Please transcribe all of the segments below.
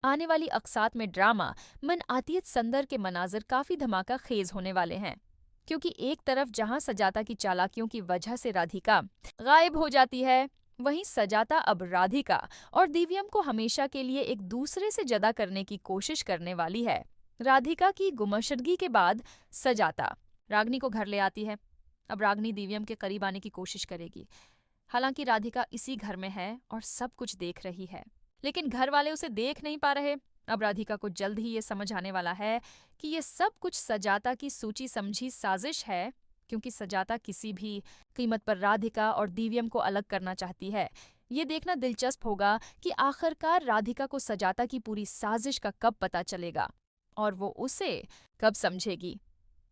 आने वाली अक़सात में ड्रामा मन आतियत संदर के मनाजिर काफी धमाका खेज होने वाले हैं। क्योंकि एक तरफ जहां सजाता की चालाकियों की वजह से राधिका गायब हो जाती है, वहीं सजाता अब राधिका और दिव्यम को हमेशा के लिए एक दूसरे से जुदा करने की कोशिश करने वाली है। राधिका की गुमशुदगी के बाद सजाता रागनी को घर ले आती है। अब रागनी दिव्यम के करीब आने की कोशिश करेगी। हालांकि राधिका इसी घर में है और सब कुछ देख रही है, लेकिन घर वाले उसे देख नहीं पा रहे। अब राधिका को जल्द ही ये समझ आने वाला है कि ये सब कुछ सजाता की सोची समझी साजिश है, क्योंकि सजाता किसी भी कीमत पर राधिका और दिव्यम को अलग करना चाहती है। ये देखना दिलचस्प होगा कि आखिरकार राधिका को सजाता की पूरी साजिश का कब पता चलेगा और वो उसे कब समझेगी।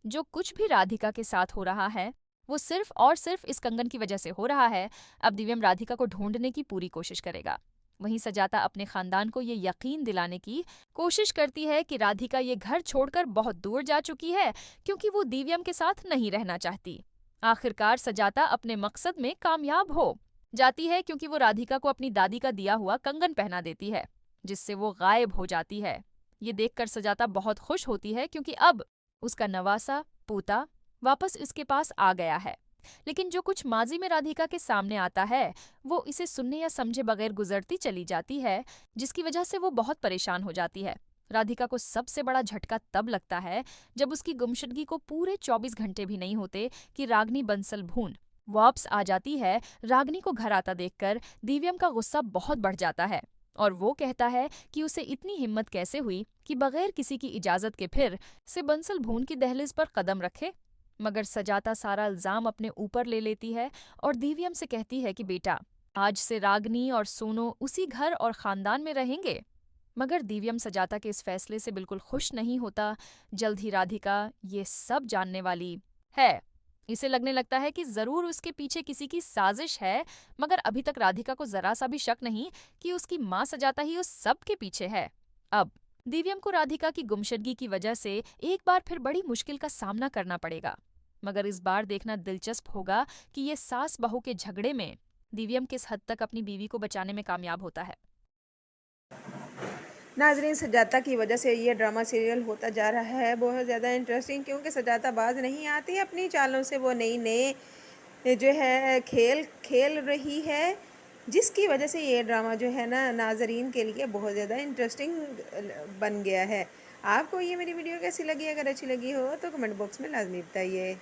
जो कुछ भी राधिका के साथ हो रहा है वो सिर्फ और सिर्फ इस कंगन की वजह से हो रहा है। अब दिव्यम राधिका को ढूंढने की पूरी कोशिश करेगा। वहीं सजाता अपने खानदान को ये यकीन दिलाने की कोशिश करती है कि राधिका ये घर छोड़कर बहुत दूर जा चुकी है, क्योंकि वो दिव्यम के साथ नहीं रहना चाहती। आखिरकार सजाता अपने मकसद में कामयाब हो जाती है, क्योंकि वो राधिका को अपनी दादी का दिया हुआ कंगन पहना देती है, जिससे वो गायब हो जाती है। ये देखकर सजाता बहुत खुश होती है, क्योंकि अब उसका नवासा पोता वापस इसके पास आ गया है। लेकिन जो कुछ माजी में राधिका के सामने आता है वो इसे सुनने या समझे बगैर गुजरती चली जाती है, जिसकी वजह से वो बहुत परेशान हो जाती है। राधिका को सबसे बड़ा झटका तब लगता है जब उसकी गुमशुदगी को पूरे 24 घंटे भी नहीं होते कि रागनी बंसल भून वापस आ जाती है। रागनी को घर आता देखकर दिव्यम का गुस्सा बहुत बढ़ जाता है और वो कहता है कि उसे इतनी हिम्मत कैसे हुई कि बगैर किसी की इजाजत के फिर से बंसल भून की दहलीज पर कदम रखे। मगर सजाता सारा इल्जाम अपने ऊपर ले लेती है और दिव्यम से कहती है कि बेटा, आज से रागनी और सोनो उसी घर और खानदान में रहेंगे। मगर दिव्यम सजाता के इस फैसले से बिल्कुल खुश नहीं होता। जल्द ही राधिका ये सब जानने वाली है। इसे लगने लगता है कि जरूर उसके पीछे किसी की साजिश है, मगर अभी तक राधिका को जरा सा भी शक नहीं कि उसकी माँ सजाता ही उस सब के पीछे है। अब दिव्यम को राधिका की गुमशुदगी की वजह से एक बार फिर बड़ी मुश्किल का सामना करना पड़ेगा। मगर इस बार देखना दिलचस्प होगा कि ये सास बहू के झगड़े में दिव्यम किस हद तक अपनी बीवी को बचाने में कामयाब होता है। नाजरीन, सजाता की वजह से ये ड्रामा सीरियल होता जा रहा है बहुत ज़्यादा इंटरेस्टिंग, क्योंकि सजाता बाज नहीं आती अपनी चालों से। वो नई नए जो है खेल खेल रही है, जिसकी वजह से ये ड्रामा जो है ना नाजरीन के लिए बहुत ज़्यादा इंटरेस्टिंग बन गया है। आपको ये मेरी वीडियो कैसी लगी? अगर अच्छी लगी हो तो कमेंट बॉक्स में लाजमी बताइए।